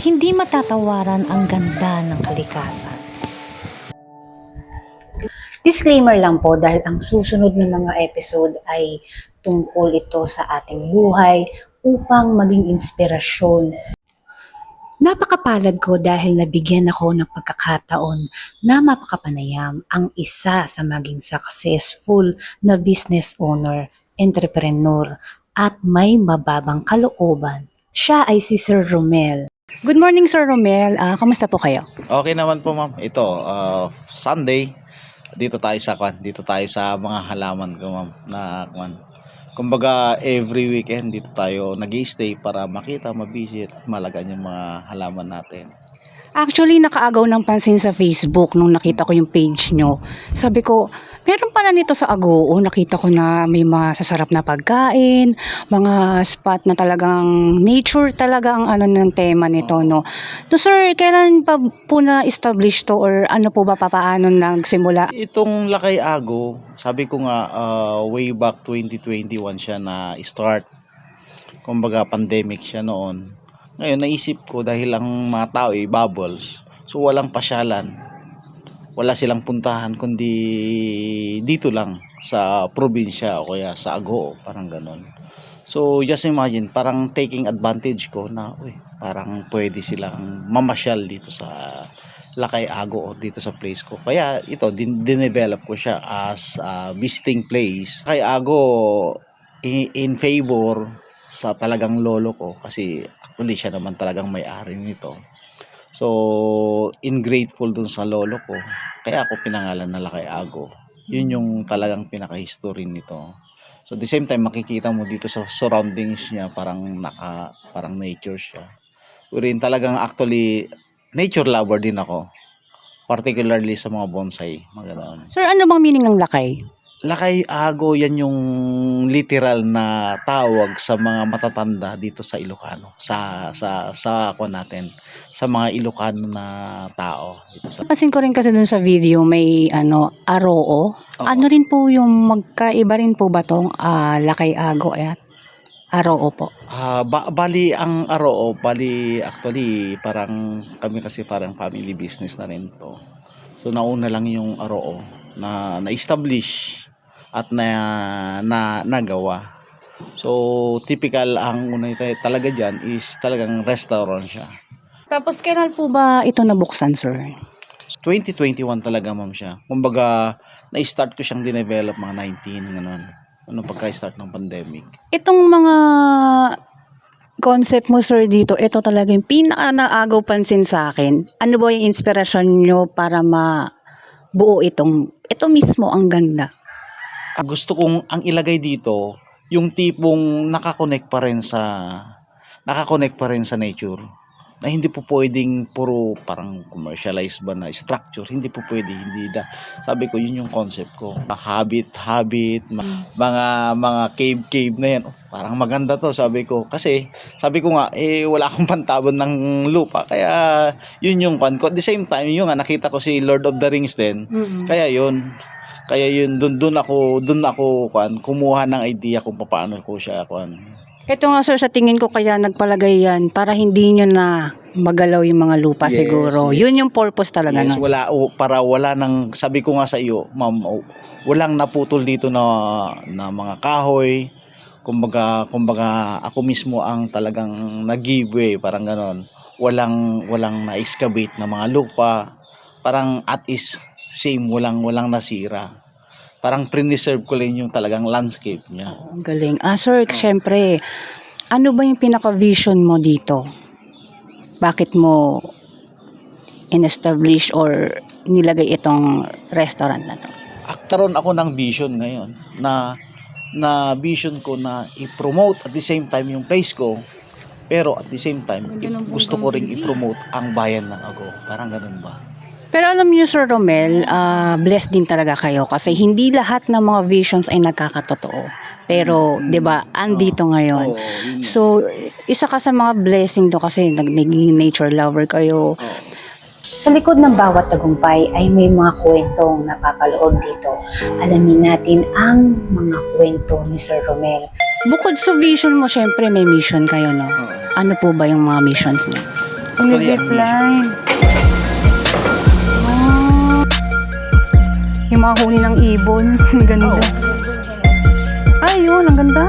hindi matatawaran ang ganda ng kalikasan. Disclaimer lang po dahil ang susunod na mga episode ay tungkol ito sa ating buhay upang maging inspirasyon. Napakapalad ko dahil nabigyan ako ng pagkakataon na mapakapanayam ang isa sa maging successful na business owner, entrepreneur at may mababang kalooban. Siya ay si Sir Romel. Good morning, Sir Romel. Kamusta po kayo? Okay naman po, ma'am. Ito, Sunday, dito tayo sa mga halaman ko, ma'am. Kumbaga every weekend dito tayo nag-i-stay para makita, mabisit, malagaan yung mga halaman natin. Actually, nakaagaw ng pansin sa Facebook nung nakita ko yung page nyo. Sabi ko, meron pala nito sa Agoo. Nakita ko na may masasarap na pagkain, mga spot na talagang nature talaga ang ng tema nito, no? So, sir, kailan pa po na-establish to or ano po ba paano nagsimula? Itong Lakay Ago, sabi ko nga, way back 2021 siya na start. Kumbaga pandemic siya noon. Ngayon naisip ko dahil ang mga tao ay bubbles, so walang pasyalan, wala silang puntahan kundi dito lang sa probinsya o kaya sa Agoo, parang ganon. So just imagine, parang taking advantage ko na parang pwede silang mamasyal dito sa Lakay Ago o dito sa place ko. Kaya ito, dinevelop ko siya as a visiting place. Lakay Ago in favor sa talagang lolo ko kasi actually siya naman talagang may-ari nito. So, ingrateful dun sa lolo ko. Kaya ako pinangalan na Lakay Ago. Yun yung talagang pinaka-history nito. So, at the same time, makikita mo dito sa surroundings niya, parang nature siya. Rin talagang actually, nature lover din ako. Particularly sa mga bonsai, mga ganoon. Sir, ano bang meaning ng lakay? Lakay Ago, yan yung literal na tawag sa mga matatanda dito sa Ilocano, sa ako natin, sa mga Ilocano na tao dito sa. Napansin ko rin kasi dun sa video may Aroo. Ano rin po yung magkaiba rin po ba tong Lakay Ago at Aroo po? Bali ang Aroo, actually parang kami kasi parang family business na rin to. So nauna lang yung Aroo na na-establish at nagawa. So typical ang una talaga diyan is talagang restaurant siya. Tapos kailan po ba ito nabuksan, sir? 2021 talaga, ma'am, siya. Kumbaga na-start ko siyang dinevelop mga 19 ganun. Pagka-start ng pandemic. Itong mga concept mo, sir, dito, ito talaga yung pinaka-naagaw pansin sa akin. Ano ba yung inspirasyon nyo para mabuo ito mismo ang ganda? Gusto kong ang ilagay dito yung tipong nakakonect pa rin sa nature, na hindi po pwedeng puro parang commercialized ba na structure, hindi po pwede, sabi ko yun yung concept ko, habit mga cave na yan, parang maganda to, sabi ko nga wala akong pantabon ng lupa, kaya yun yung kan ko. At the same time yung nga nakita ko si Lord of the Rings din, kaya yun doon ako kumuha ng idea kung paano ko siya Ito nga, sir, sa tingin ko kaya nagpalagay yan para hindi nyo na magalaw yung mga lupa. Yes, siguro. yes. Yun yung purpose talaga. Yes, nun. para wala nang, sabi ko nga sa iyo, ma'am, walang naputol dito na mga kahoy. Kumbaga ako mismo ang talagang nag-giveaway, parang ganon. Walang na-excavate na mga lupa. Parang at is same, walang nasira. Parang preserve ko lang yung talagang landscape niya. Ang galing. Sir, syempre, ano ba yung pinaka-vision mo dito? Bakit mo in-establish or nilagay itong restaurant na to? Aktaron ako ng vision ngayon na vision ko na i-promote at the same time yung place ko, pero at the same time gusto ko ring i-promote ang bayan ng Agoo. Parang ganun ba? Pero alam niyo, Sir Romel, blessed din talaga kayo kasi hindi lahat ng mga visions ay nagkakatotoo. Pero, 'di ba, andito ngayon. So, isa ka sa mga blessing do kasi naging nature lover kayo. Sa likod ng bawat tagumpay ay may mga kwentong napapaloob dito. Alamin natin ang mga kwento ni Sir Romel. Bukod sa vision mo, syempre may mission kayo, no? Ano po ba yung mga missions niyo? Totally Yung ang zipline. Ah. Yung mga huni ng ibon. Ang ganda. Ayun, ang ganda.